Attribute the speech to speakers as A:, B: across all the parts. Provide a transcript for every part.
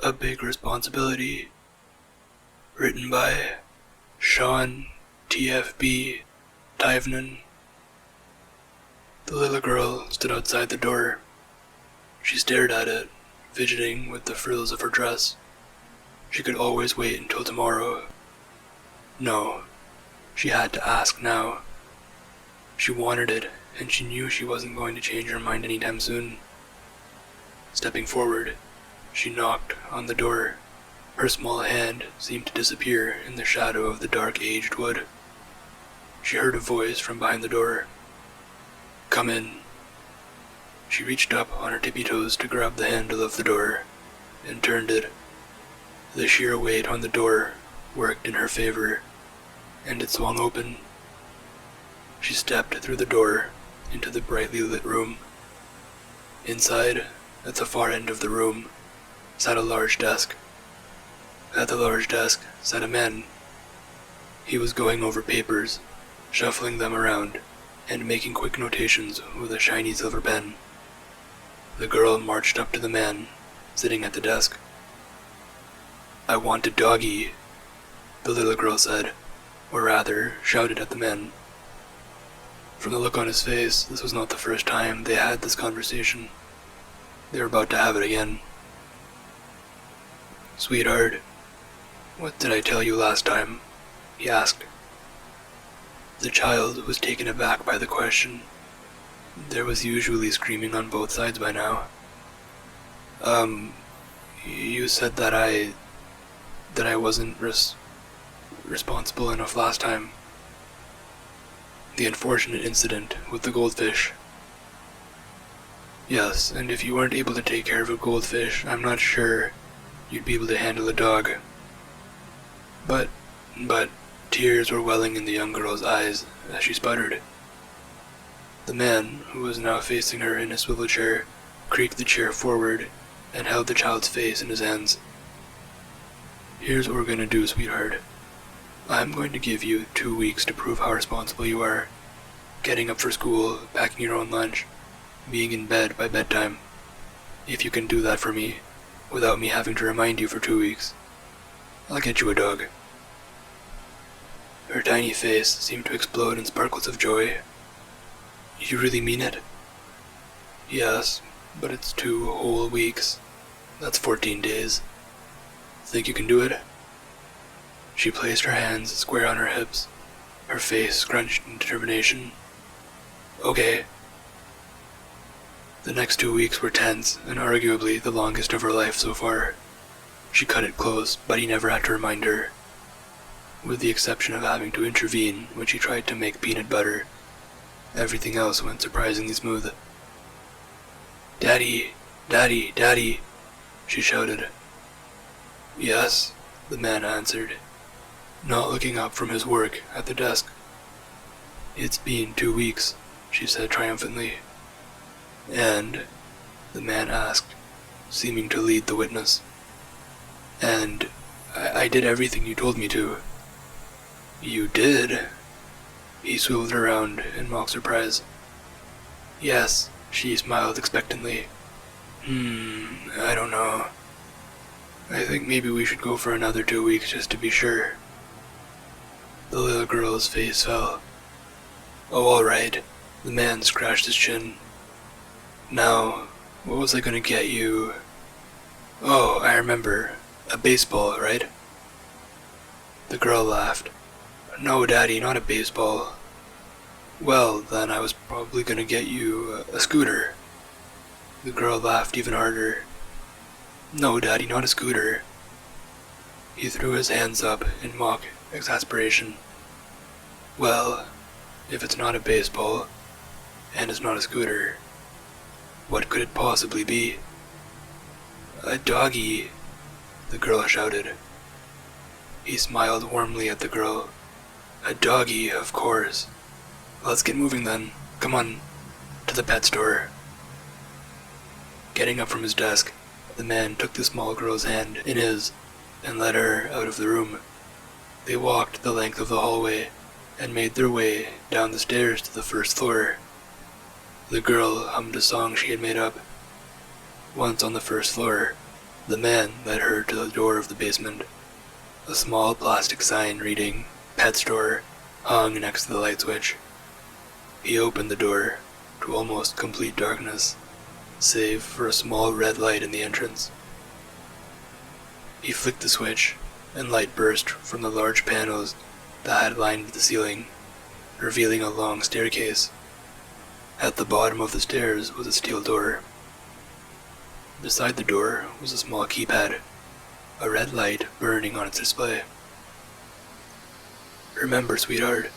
A: A Big Responsibility. Written by Sean TFB Tivnan. The little girl stood outside the door. She stared at it, fidgeting with the frills of her dress. She could always wait until tomorrow. No, she had to ask now. She wanted it, and she knew she wasn't going to change her mind anytime soon. Stepping forward, she knocked on the door. Her small hand seemed to disappear in the shadow of the dark aged wood. She heard a voice from behind the door. "Come in." She reached up on her tippy toes to grab the handle of the door, and turned it. The sheer weight on the door worked in her favor, and it swung open. She stepped through the door into the brightly lit room. Inside, at the far end of the room, sat a large desk. At the large desk sat a man. He was going over papers, shuffling them around, and making quick notations with a shiny silver pen. The girl marched up to the man, sitting at the desk. "I want a doggy," the little girl said, or rather, shouted at the man. From the look on his face, this was not the first time they had this conversation. They were about to have it again. "Sweetheart, what did I tell you last time?" he asked. The child was taken aback by the question. There was usually screaming on both sides by now. You said that I wasn't responsible enough last time. The unfortunate incident with the goldfish. Yes, and if you weren't able to take care of a goldfish, I'm not sure you'd be able to handle a dog. But, tears were welling in the young girl's eyes as she sputtered. The man, who was now facing her in a swivel chair, creaked the chair forward and held the child's face in his hands. "Here's what we're going to do, sweetheart. I'm going to give you 2 weeks to prove how responsible you are. Getting up for school, packing your own lunch, being in bed by bedtime. If you can do that for me, without me having to remind you for 2 weeks, I'll get you a dog." Her tiny face seemed to explode in sparkles of joy. "You really mean it?" "Yes, but it's 2 whole weeks. That's 14 days. Think you can do it?" She placed her hands square on her hips, her face scrunched in determination. "Okay." The next 2 weeks were tense and arguably the longest of her life so far. She cut it close, but he never had to remind her. With the exception of having to intervene when she tried to make peanut butter, everything else went surprisingly smooth. "Daddy, Daddy, Daddy," she shouted. "Yes," the man answered, not looking up from his work at the desk. "It's been 2 weeks," she said triumphantly. "And?" the man asked, seeming to lead the witness. "And I did everything you told me to." "You did?" He swiveled around in mock surprise. "Yes," she smiled expectantly. I don't know. I think maybe we should go for another 2 weeks just to be sure." The little girl's face fell. "Oh, all right." The man scratched his chin. "Now, what was I going to get you?" "Oh, I remember. A baseball, right?" The girl laughed. "No, Daddy, not a baseball." "Well, then I was probably going to get you a scooter." The girl laughed even harder. "No, Daddy, not a scooter." He threw his hands up in mock exasperation. "Well, if it's not a baseball, and it's not a scooter, what could it possibly be?" "A doggy," the girl shouted. He smiled warmly at the girl. "A doggy, of course. Let's get moving then. Come on, to the pet store." Getting up from his desk, the man took the small girl's hand in his and led her out of the room. They walked the length of the hallway and made their way down the stairs to the first floor. The girl hummed a song she had made up. Once on the first floor, The man led her to the door of the basement. A small plastic sign reading "Pet Store" hung next to the light switch. He opened the door to almost complete darkness, save for a small red light in the entrance. He flicked the switch, and light burst from the large panels that had lined the ceiling, revealing a long staircase. At the bottom of the stairs was a steel door. Beside the door was a small keypad, a red light burning on its display. "Remember, sweetheart,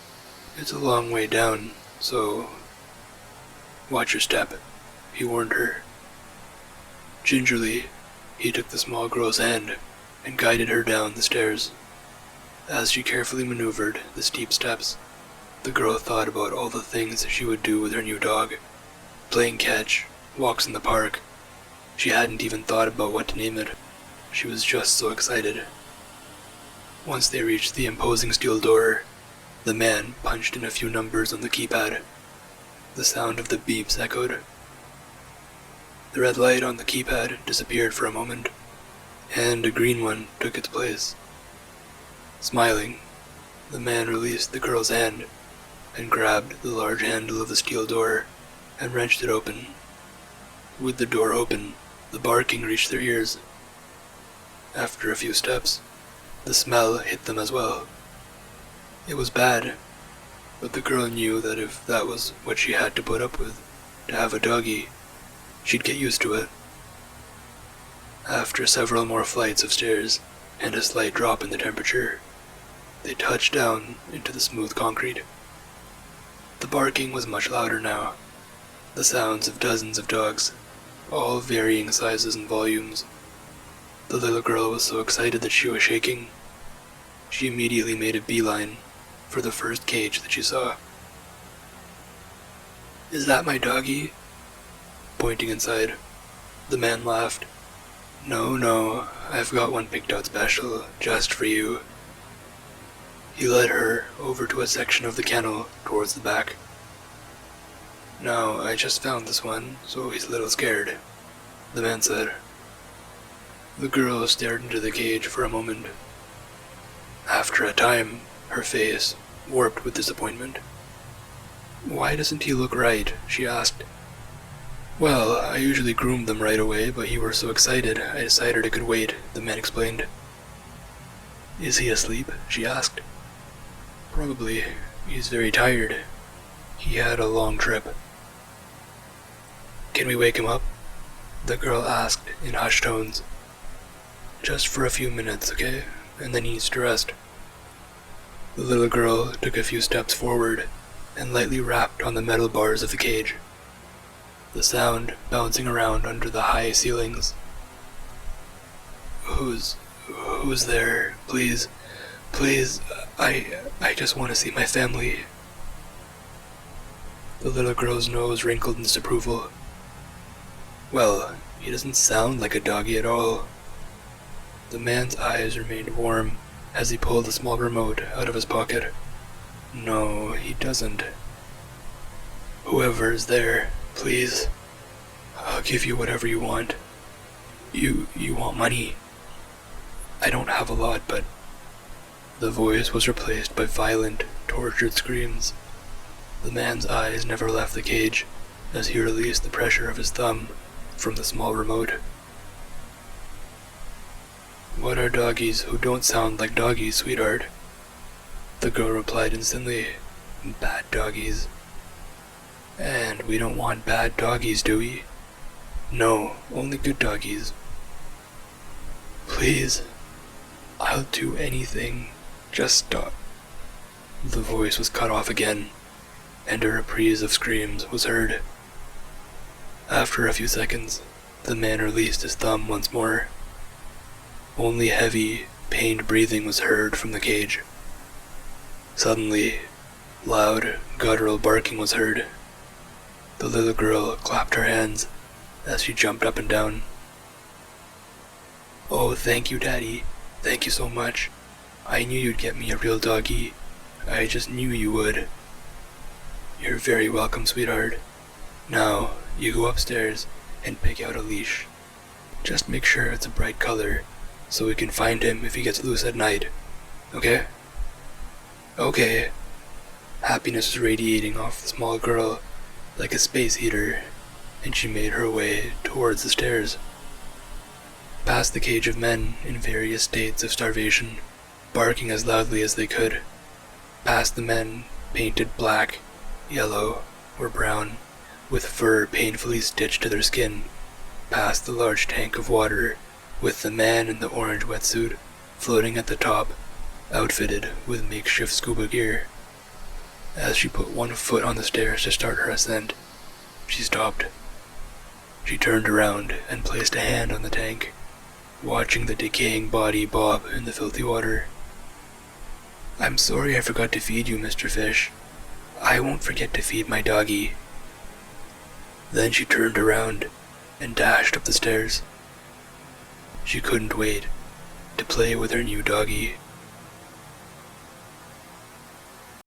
A: it's a long way down, so watch your step," he warned her. Gingerly, he took the small girl's hand and guided her down the stairs. As she carefully maneuvered the steep steps, the girl thought about all the things she would do with her new dog. Playing catch, walks in the park. She hadn't even thought about what to name it. She was just so excited. Once they reached the imposing steel door, the man punched in a few numbers on the keypad. The sound of the beeps echoed. The red light on the keypad disappeared for a moment, and a green one took its place. Smiling, the man released the girl's hand and grabbed the large handle of the steel door and wrenched it open. With the door open, the barking reached their ears. After a few steps, the smell hit them as well. It was bad, but the girl knew that if that was what she had to put up with to have a doggy, she'd get used to it. After several more flights of stairs and a slight drop in the temperature, they touched down into the smooth concrete. The barking was much louder now, the sounds of dozens of dogs, all varying sizes and volumes. The little girl was so excited that she was shaking. She immediately made a beeline for the first cage that she saw. "Is that my doggy?" Pointing inside, the man laughed. No, I've got one picked out special, just for you." He led her over to a section of the kennel towards the back. "Now, I just found this one, so he's a little scared," the man said. The girl stared into the cage for a moment. After a time, her face warped with disappointment. "Why doesn't he look right?" she asked. "Well, I usually groomed them right away, but you were so excited, I decided I could wait," the man explained. "Is he asleep?" she asked. "Probably. He's very tired. He had a long trip." "Can we wake him up?" the girl asked in hushed tones. "Just for a few minutes, okay? And then he needs to rest." The little girl took a few steps forward and lightly rapped on the metal bars of the cage, the sound bouncing around under the high ceilings. Who's there? Please, I just want to see my family." The little girl's nose wrinkled in disapproval. "Well, he doesn't sound like a doggy at all." The man's eyes remained warm as he pulled a small remote out of his pocket. "No, he doesn't. Whoever is there, please, I'll give you whatever you want. You want money?" "I don't have a lot, but..." The voice was replaced by violent, tortured screams. The man's eyes never left the cage as he released the pressure of his thumb from the small remote. "What are doggies who don't sound like doggies, sweetheart?" The girl replied instantly. "Bad doggies." "And we don't want bad doggies, do we?" "No, only good doggies." "Please, I'll do anything. Just stop." The voice was cut off again, and a reprise of screams was heard. After a few seconds, the man released his thumb once more. Only heavy, pained breathing was heard from the cage. Suddenly, loud, guttural barking was heard. The little girl clapped her hands as she jumped up and down. "Oh, thank you, Daddy. Thank you so much. I knew you'd get me a real doggy. I just knew you would." "You're very welcome, sweetheart. Now, you go upstairs and pick out a leash. Just make sure it's a bright color, so we can find him if he gets loose at night. Okay? Okay. Happiness was radiating off the small girl like a space heater, and she made her way towards the stairs. Past the cage of men in various states of starvation, barking as loudly as they could. Past the men painted black, yellow, or brown, with fur painfully stitched to their skin. Past the large tank of water, with the man in the orange wetsuit floating at the top, outfitted with makeshift scuba gear. As she put one foot on the stairs to start her ascent, she stopped. She turned around and placed a hand on the tank, watching the decaying body bob in the filthy water. "I'm sorry I forgot to feed you, Mr. Fish. I won't forget to feed my doggy." Then she turned around and dashed up the stairs. She couldn't wait to play with her new doggy.